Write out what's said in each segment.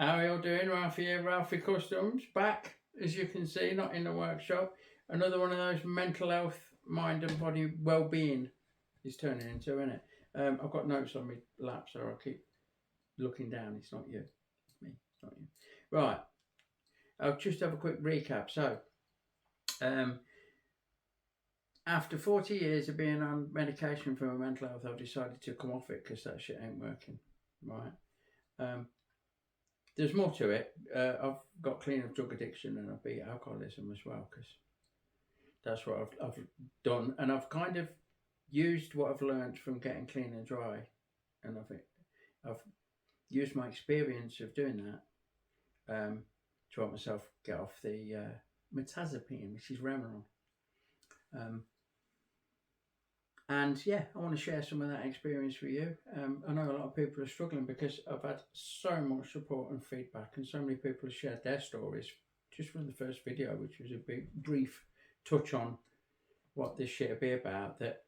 How are you all doing? Ralphie here, Ralphie Customs, back, as you can see, not in the workshop. Another one of those mental health, mind and body well-being is turning into, isn't it? I've got notes on my lap, so I'll keep looking down. It's not you, it's me, it's not you. Right, I'll just have a quick recap. So, after 40 years of being on medication for my mental health, I've decided to come off it because that shit ain't working, right? There's more to it. I've got clean of drug addiction and I've beat alcoholism as well, because that's what I've done. And I've kind of used what I've learned from getting clean and dry, and I've used my experience of doing that to help myself get off the Mirtazapine, which is Remeron. And yeah, I want to share some of that experience with you. I know a lot of people are struggling because I've had so much support and feedback, and so many people have shared their stories just from the first video, which was a big brief touch on what this shit would be about. That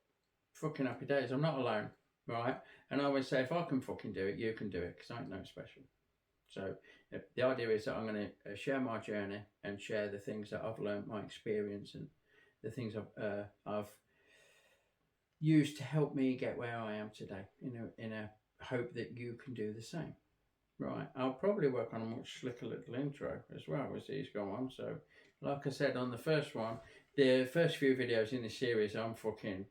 fucking happy days. I'm not alone, right? And I always say, if I can fucking do it, you can do it, because I ain't no special. So the idea is that I'm going to share my journey and share the things that I've learned, my experience, and the things I've used to help me get where I am today, in a hope that you can do the same. Right, I'll probably work on a much slicker little intro as well as these go on. So like I said on the first one, the first few videos in this series, I'm fucking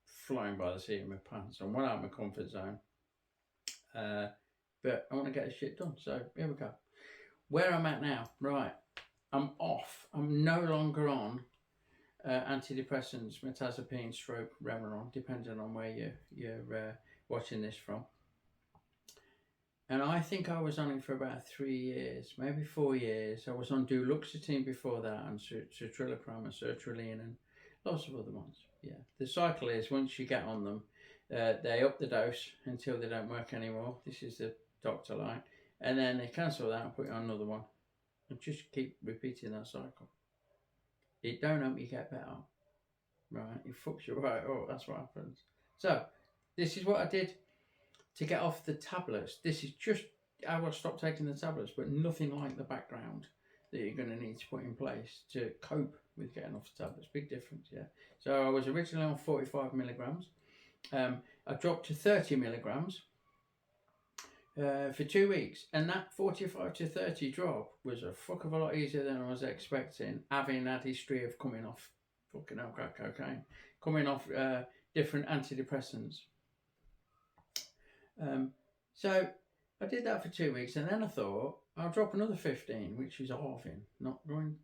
flying by the seat of my pants. I'm well out of my comfort zone, but I want to get this shit done. So here we go. Where I'm at now, right, I'm off. I'm no longer on antidepressants, Mirtazapine, stroke, Remeron, depending on where you're watching this from. And I think I was on it for about 3 years, maybe 4 years. I was on duloxetine before that, and citalopram and sertraline and lots of other ones. Yeah, the cycle is, once you get on them, they up the dose until they don't work anymore. This is the doctor line. And then they cancel that and put you on another one. And just keep repeating that cycle. It don't help you get better, right? It fucks you right up. That's what happens. So this is what I did to get off the tablets. This is just how I stopped taking the tablets, but nothing like the background that you're going to need to put in place to cope with getting off the tablets. Big difference, yeah. So I was originally on 45 milligrams. I dropped to 30 milligrams for 2 weeks, and that 45 to 30 drop was a fuck of a lot easier than I was expecting, having had history of coming off fucking cocaine, coming off different antidepressants. So I did that for 2 weeks, and then I thought I'll drop another 15, which is halving, not going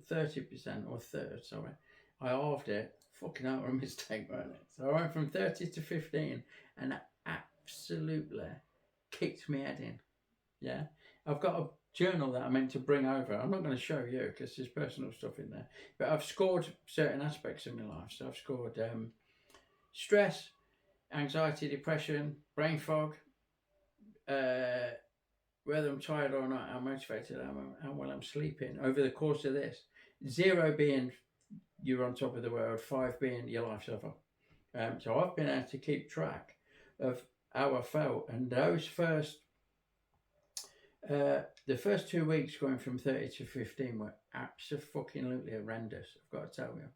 30% or third, sorry. I halved it. Fucking hell, a mistake, wasn't it? So I went from 30 to 15, and that absolutely kicked me head in. Yeah, I've got a journal that I meant to bring over. I'm not going to show you because there's personal stuff in there, but I've scored certain aspects of my life. So I've scored stress, anxiety, depression, brain fog, whether I'm tired or not, how motivated I am, how well I'm sleeping over the course of this. 0 being you're on top of the world, 5 being your life's over. So I've been able to keep track of how I felt, and those the first 2 weeks going from 30 to 15 were absolutely horrendous, I've got to tell you.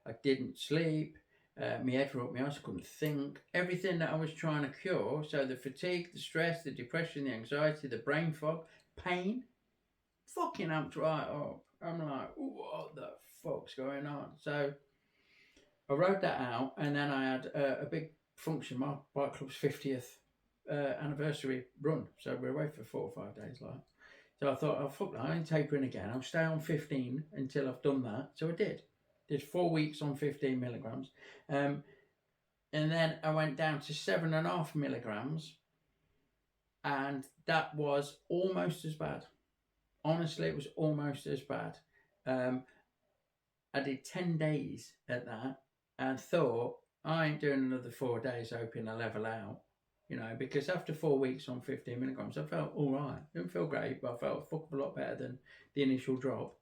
I didn't sleep, my head were up my eyes, I couldn't think. Everything that I was trying to cure, so the fatigue, the stress, the depression, the anxiety, the brain fog, pain, fucking amped right up. I'm like, what the fuck's going on? So I wrote that out, and then I had a big function, my bike club's 50th anniversary run, so we're away for 4 or 5 days, like. So I thought, oh fuck that, I ain't tapering again, I'll stay on 15 until I've done that. So I did 4 weeks on 15 milligrams, and then I went down to 7.5 milligrams, and that was almost as bad. Honestly, it was almost as bad. I did 10 days at that and thought, I ain't doing another 4 days hoping I level out, because after 4 weeks on 15 milligrams, I felt all right. Didn't feel great, but I felt a fuck of a lot better than the initial drop.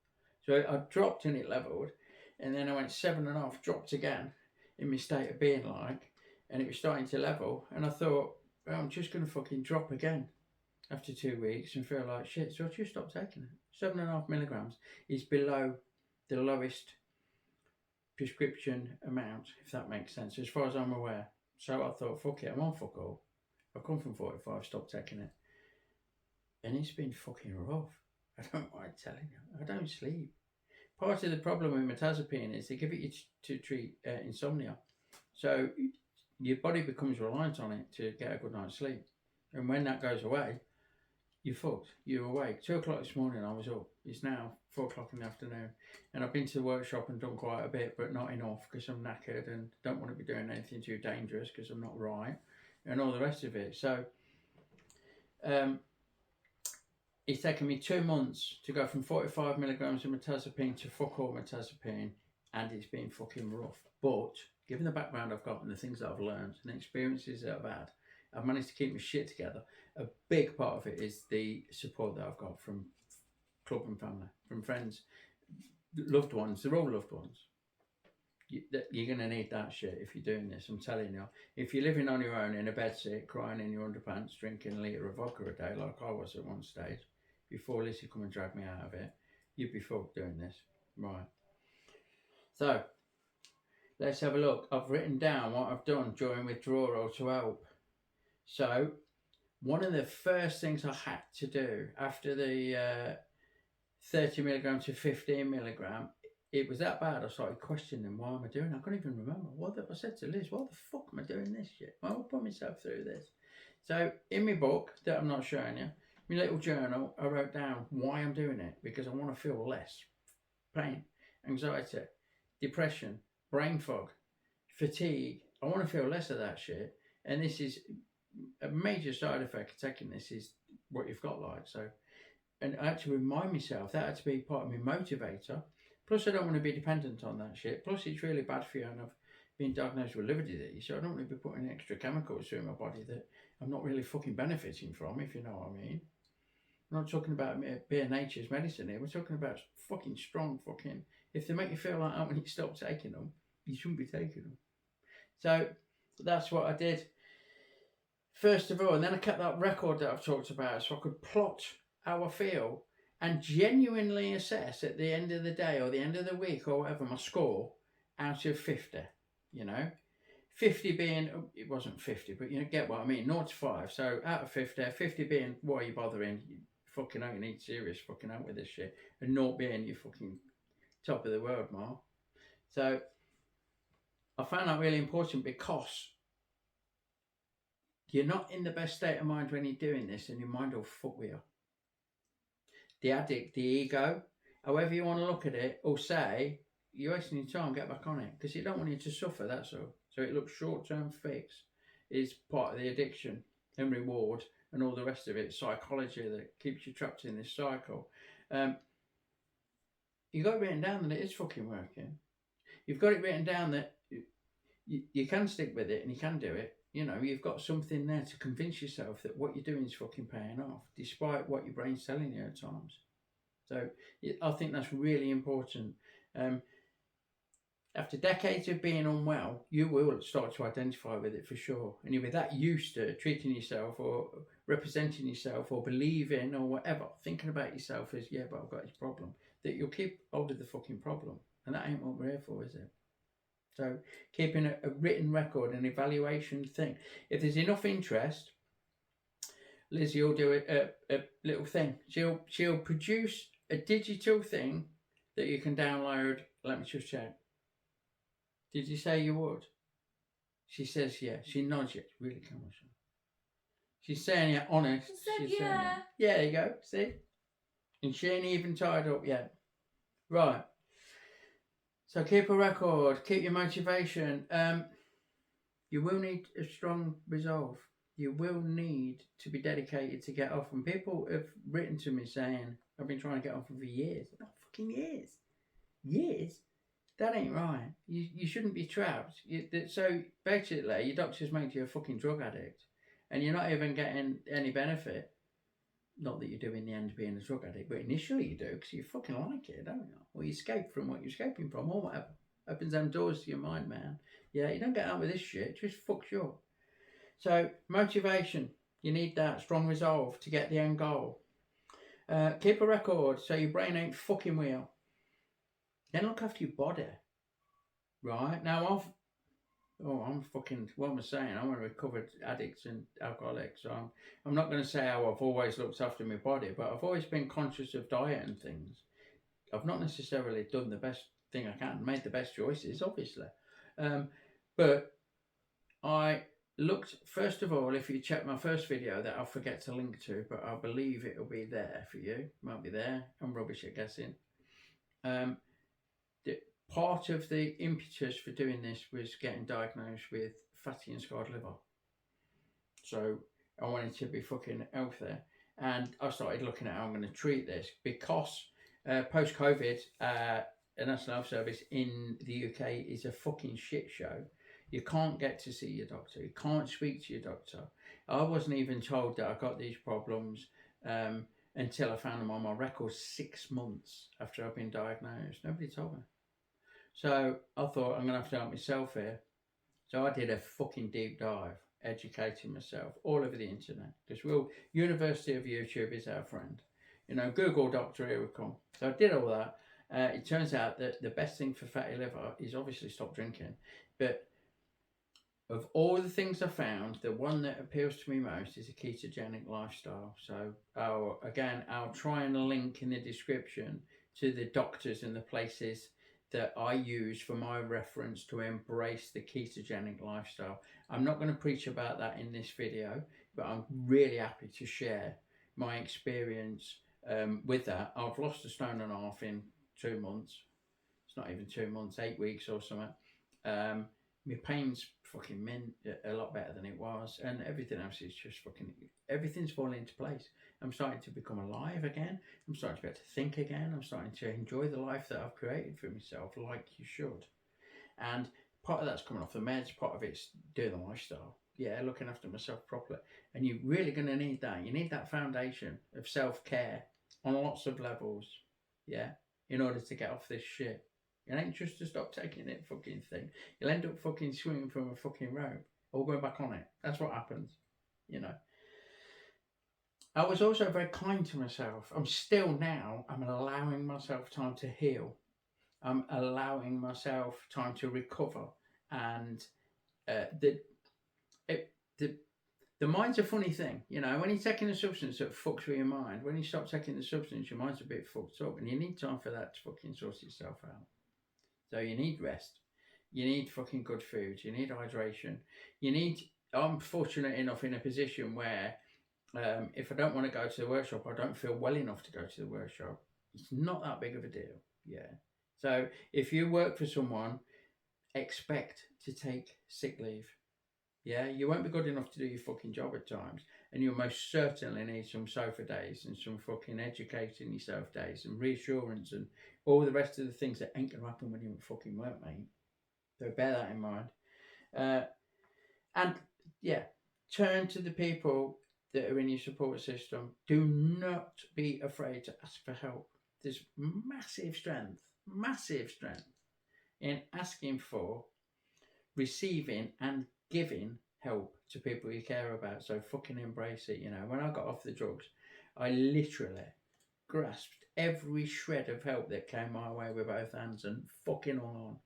So I dropped and it leveled, and then I went 7.5, dropped again in my state of being like, and it was starting to level, and I thought, well, I'm just going to fucking drop again. after 2 weeks and feel like shit. So I just stopped taking it. 7.5 milligrams is below the lowest prescription amount, if that makes sense, as far as I'm aware. So I thought, fuck it, I'm on fuck all. I've come from 45, stopped taking it. And it's been fucking rough. I don't mind telling you. I don't sleep. Part of the problem with mirtazapine is they give it you to treat insomnia. So your body becomes reliant on it to get a good night's sleep. And when that goes away, you're fucked. You're awake. 2 o'clock this morning I was up. It's now 4 o'clock in the afternoon. And I've been to the workshop and done quite a bit, but not enough because I'm knackered and don't want to be doing anything too dangerous because I'm not right. And all the rest of it. So it's taken me 2 months to go from 45 milligrams of mirtazapine to fuck all mirtazapine, and it's been fucking rough. But given the background I've got and the things that I've learned and the experiences that I've had, I've managed to keep my shit together. A big part of it is the support that I've got from club and family, from friends, loved ones. They're all loved ones. You're going to need that shit if you're doing this, I'm telling you. If you're living on your own in a bedsit, crying in your underpants, drinking a litre of vodka a day like I was at one stage, before Lizzie come and drag me out of it, you'd be fucked doing this. Right. So, let's have a look. I've written down what I've done during withdrawal to help. So, one of the first things I had to do after the 30 milligram to 15 milligram, it was that bad. I started questioning why am I doing it. I can't even remember. I said to Liz, why the fuck am I doing this shit? Why will I put myself through this? So in my book that I'm not showing you, my little journal, I wrote down why I'm doing it. Because I want to feel less pain, anxiety, depression, brain fog, fatigue. I want to feel less of that shit. And this is a major side effect of taking this is what you've got like. So, and I had to remind myself that had to be part of my motivator. Plus, I don't want to be dependent on that shit. Plus, it's really bad for you, and I've been diagnosed with liver disease, so I don't want to be putting extra chemicals through my body that I'm not really fucking benefiting from, if you know what I mean. I'm not talking about bare nature's medicine here. We're talking about fucking strong fucking... If they make you feel like that when you stop taking them, you shouldn't be taking them. So, that's what I did. First of all, and then I kept that record that I've talked about so I could plot how I feel and genuinely assess at the end of the day or the end of the week or whatever my score out of 50, you know. 50 being, it wasn't 50, but you get what I mean, 0 to 5. So out of 50, 50 being, why are you bothering? You fucking hell, you need serious fucking help with this shit. And 0 being, you fucking top of the world, Mark. So I found that really important because you're not in the best state of mind when you're doing this and your mind will fuck with you. The addict, the ego, however you want to look at it, or say, you're wasting your time, get back on it. Because you don't want you to suffer, that's all. So it looks short-term fix is part of the addiction and reward and all the rest of it, psychology that keeps you trapped in this cycle. You've got it written down that it is fucking working. You've got it written down that you can stick with it and you can do it. You know, you've got something there to convince yourself that what you're doing is fucking paying off, despite what your brain's telling you at times. So I think that's really important. After decades of being unwell, you will start to identify with it for sure. And you'll be that used to treating yourself or representing yourself or believing or whatever, thinking about yourself as, yeah, but I've got this problem, that you'll keep hold of the fucking problem. And that ain't what we're here for, is it? So keeping a written record, an evaluation thing. If there's enough interest, Lizzie will do a little thing. She'll produce a digital thing that you can download. Let me just check. Did you say you would? She says yeah. She nods yes. Really come on. She's saying yeah, honest. I said She's yeah. Yeah, there you go. See? And she ain't even tied up yet. Right. So keep a record, keep your motivation. You will need a strong resolve. You will need to be dedicated to get off. And people have written to me saying, I've been trying to get off for years. Not fucking years. Years? That ain't right. You shouldn't be trapped. So basically, your doctor's made you a fucking drug addict. And you're not even getting any benefit. Not that you do in the end being a drug addict, but initially you do because you fucking like it, don't you? Or you escape from what you're escaping from or whatever. Opens them doors to your mind, man. Yeah, you don't get out with this shit. It just fucks you up. So, motivation. You need that strong resolve to get the end goal. Keep a record so your brain ain't fucking wheel. Then look after your body. Right? Now I'm fucking, what am I saying? I'm a recovered addict and alcoholic, so I'm not going to say how I've always looked after my body, but I've always been conscious of diet and things. I've not necessarily done the best thing I can, made the best choices, obviously. But I looked, first of all, if you check my first video that I'll forget to link to, but I believe it'll be there for you. Might be there. I'm rubbish at guessing. Part of the impetus for doing this was getting diagnosed with fatty and scarred liver. So I wanted to be fucking healthy. And I started looking at how I'm going to treat this because post-COVID, the National Health Service in the UK is a fucking shit show. You can't get to see your doctor. You can't speak to your doctor. I wasn't even told that I got these problems until I found them on my records 6 months after I've been diagnosed. Nobody told me. So I thought, I'm going to have to help myself here. So I did a fucking deep dive, educating myself all over the internet. Because University of YouTube is our friend. You know, Google Doctor, here we come. So I did all that. It turns out that the best thing for fatty liver is obviously stop drinking. But of all the things I found, the one that appeals to me most is a ketogenic lifestyle. So I'll try and link in the description to the doctors and the places that I use for my reference to embrace the ketogenic lifestyle. I'm not going to preach about that in this video, but I'm really happy to share my experience with that. I've lost 1.5 stone in 2 months. It's not even 2 months, 8 weeks or something. My pain's fucking a lot better than it was, and everything else is just everything's falling into place. I'm starting to become alive again. I'm starting to be able to think again. I'm starting to enjoy the life that I've created for myself, like you should. And part of that's coming off the meds, part of it's doing the lifestyle. Yeah, looking after myself properly. And you're really going to need that. You need that foundation of self-care on lots of levels, yeah, in order to get off this shit. It ain't just to stop taking it fucking thing. You'll end up fucking swinging from a fucking rope or going back on it. That's what happens, you know. I was also very kind to myself. I'm allowing myself time to heal. I'm allowing myself time to recover. And the mind's a funny thing, you know. When you're taking a substance that fucks with your mind, when you stop taking the substance, your mind's a bit fucked up, and you need time for that to fucking sort itself out. So you need rest. You need fucking good food. You need hydration. I'm fortunate enough in a position where if I don't want to go to the workshop, I don't feel well enough to go to the workshop. It's not that big of a deal. Yeah. So if you work for someone, expect to take sick leave. Yeah, you won't be good enough to do your fucking job at times, and you'll most certainly need some sofa days and some fucking educating yourself days and reassurance and all the rest of the things that ain't gonna happen when you're at fucking work, mate. So bear that in mind. And yeah, turn to the people that are in your support system. Do not be afraid to ask for help. There's massive strength in asking for, receiving and giving help to people you care about. So fucking embrace it. You know, when I got off the drugs, I literally grasped every shred of help that came my way with both hands and fucking on.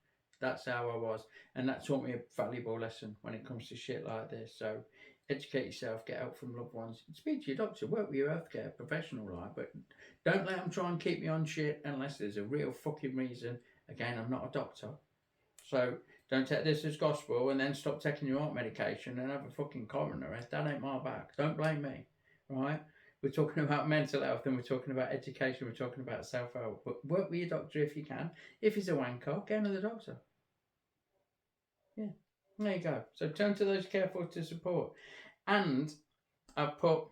That's how I was, and that taught me a valuable lesson when it comes to shit like this. So educate yourself, get help from loved ones, speak to your doctor, work with your healthcare professional, right? But don't let them try and keep you on shit unless there's a real fucking reason. Again, I'm not a doctor, so don't take this as gospel and then stop taking your heart medication and have a fucking coronary. That ain't my back. Don't blame me, right? We're talking about mental health and we're talking about education. We're talking about self-help. But work with your doctor if you can. If he's a wanker, get another doctor. Yeah, there you go. So turn to those careful to support. And I've put,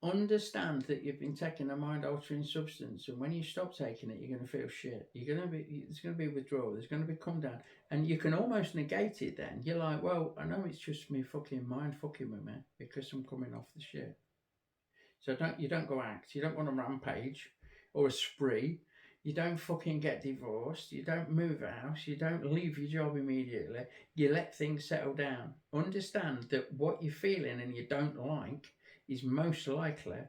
understand that you've been taking a mind-altering substance, and when you stop taking it, you're going to feel shit. There's going to be withdrawal. There's going to be come down, and you can almost negate it. Then you're like, well, I know it's just me fucking mind fucking with me because I'm coming off the shit. So you don't go act. You don't want a rampage or a spree. You don't fucking get divorced. You don't move house. You don't leave your job immediately. You let things settle down. Understand that what you're feeling and you don't like is most likely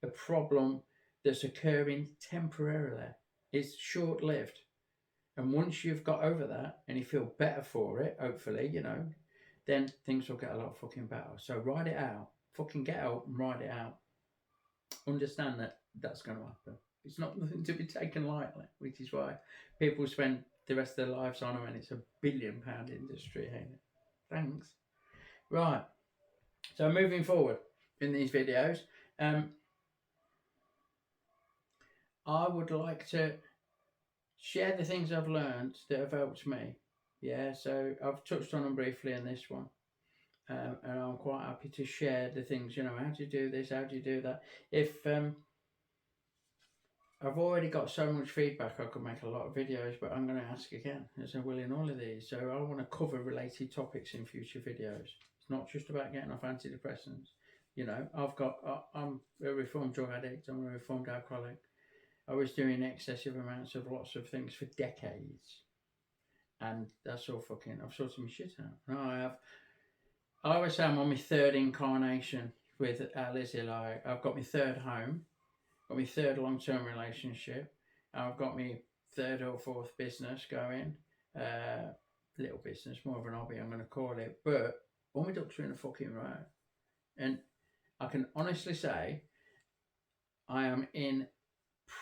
a problem that's occurring temporarily. It's short lived. And once you've got over that and you feel better for it, hopefully, then things will get a lot fucking better. So ride it out. Fucking get out and ride it out. Understand that that's going to happen. It's not nothing to be taken lightly, which is why people spend the rest of their lives on them, and it's a £1 billion industry, ain't it? Thanks. Right. So moving forward in these videos, I would like to share the things I've learned that have helped me. Yeah, so I've touched on them briefly in this one. And I'm quite happy to share the things, how do you do this, how do you do that. If I've already got so much feedback, I could make a lot of videos, but I'm going to ask again, as I will in all of these. So I want to cover related topics in future videos. It's not just about getting off antidepressants. I'm a reformed drug addict, I'm a reformed alcoholic. I was doing excessive amounts of lots of things for decades. And that's all fucking, I've sorted my shit out. No, I always say I'm on my third incarnation with Lizzie. Like, I've got my third home, got my third long-term relationship, and I've got my third or fourth business going. Little business, more of an hobby, I'm going to call it. But all my ducks are in a fucking row. And I can honestly say I am in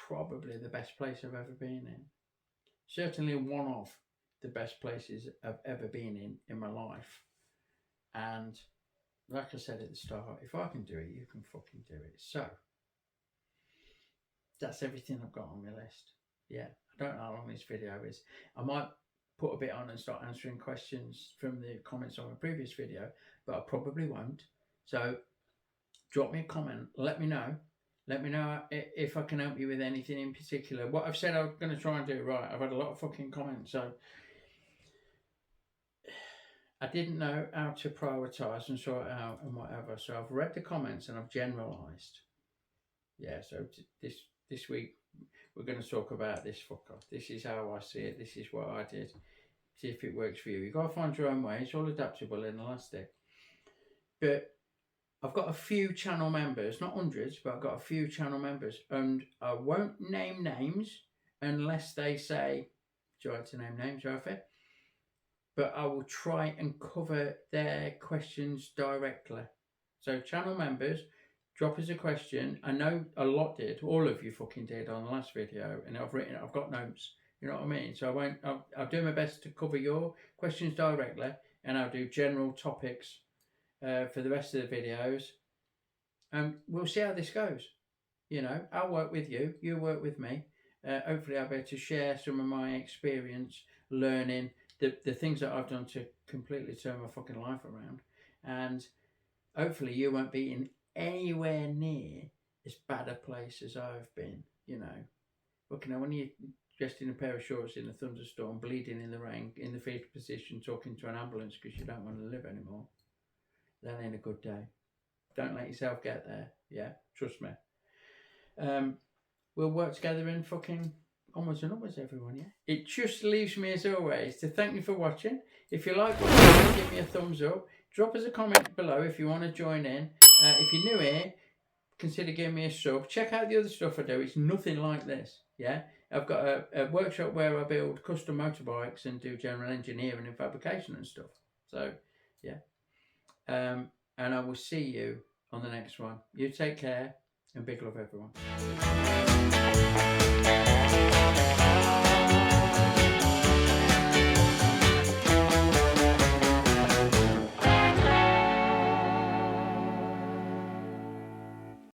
probably the best place I've ever been in. Certainly one of the best places I've ever been in my life. And like I said at the start, if I can do it, you can fucking do it. So that's everything I've got on my list. Yeah, I don't know how long this video is. I might put a bit on and start answering questions from the comments on my previous video, but I probably won't. So drop me a comment. Let me know. Let me know if I can help you with anything in particular. What I've said I'm going to try and do, right, I've had a lot of fucking comments, so I didn't know how to prioritise and sort it out and whatever. So I've read the comments and I've generalised. Yeah, so this week we're going to talk about this fucker. This is how I see it. This is what I did. See if it works for you. You've got to find your own way. It's all adaptable and elastic. But I've got a few channel members, not hundreds, but I've got a few channel members. And I won't name names unless they say, do you like to name names, Rafi? But I will try and cover their questions directly. So channel members, drop us a question. I know a lot did, all of you fucking did on the last video, and I've got notes, you know what I mean? So I'll do my best to cover your questions directly, and I'll do general topics for the rest of the videos. We'll see how this goes. I'll work with you, you work with me. Hopefully I'll be able to share some of my experience, learning, the things that I've done to completely turn my fucking life around. And hopefully you won't be in anywhere near as bad a place as I've been, when you're dressed in a pair of shorts in a thunderstorm, bleeding in the rain, in the fetal position, talking to an ambulance because you don't want to live anymore. That ain't a good day. Don't let yourself get there. Yeah, trust me. We'll work together in fucking onwards and upwards, everyone, yeah? It just leaves me, as always, to thank you for watching. If you like what you do, give me a thumbs up. Drop us a comment below if you want to join in. If you're new here, consider giving me a sub. Check out the other stuff I do. It's nothing like this, yeah? I've got a workshop where I build custom motorbikes and do general engineering and fabrication and stuff. So, yeah. And I will see you on the next one. You take care, and big love, everyone.